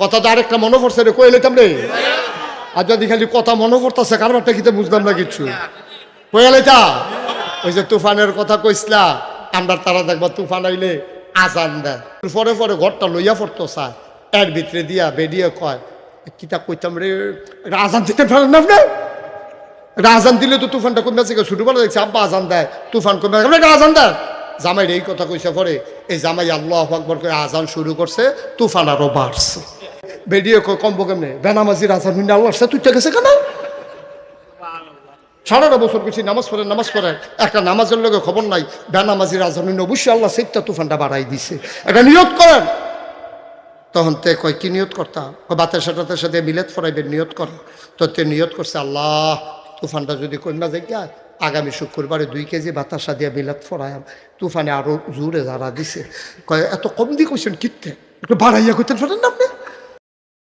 কথা তো আরেকটা মনে পড়ছে রে, কই লাইতাম রে। আর যদি খালি কথা মনে পড়তেছে কারবারটা কিতে বুঝলাম না কিচ্ছু। কই লাইতা ওই যে তুফানের কথা কইসলা, আমরা তারা দেখবা তুফান আইলে আজান দেয়, পরে পরে ঘরটা লইয়া পড়তো স্যার, এর ভিতরে দিয়া বেরিয়ে কয় কিতা কইতাম রে, আজান দিতে পারেন না আপনি? আজান দিলে তো তুফানটা কমে আছে, ছোটবেলা দেখছি আব্বা আজান দেয়, তুফান কমে আজান দেয়। জামাই এই কথা কইছে পরে এই জামাই আল্লাহু আকবার করে আজান শুরু করছে, তুফান আরো বাড়ছে। বেরিয়ে কমবো কেমনে, বেনামাজির আজান মিনে আল্লাহ তুই গেছে কেন? সারাটা বছর কিছু নামাজ পড়ে একটা নামাজের লোকে খবর নাই, বেনামাজির আজান মিনে অবশ্যই আল্লাহ সেইটা তুফানটা বাড়াই দিছে, এটা নিয়ত করেন। তখন তে কয় কি নিয়ত করতাম, বাতাসের সাথে মিলাদ ফরাইবেন নিয়ত কর। তো তে নিয়ত করছে আল্লাহ তুফানটা যদি কন্যা জায়গা আগামী শুক্রবারে 2 কেজি বাতাসা দিয়ে মিলাদ ফরায়াম। তুফানে আরো জোরে যারা দিছে, কয় এত কম দিয়ে কইছেন কিতে, একটু বাড়াইয়া কইতেন পারেন না আপনি?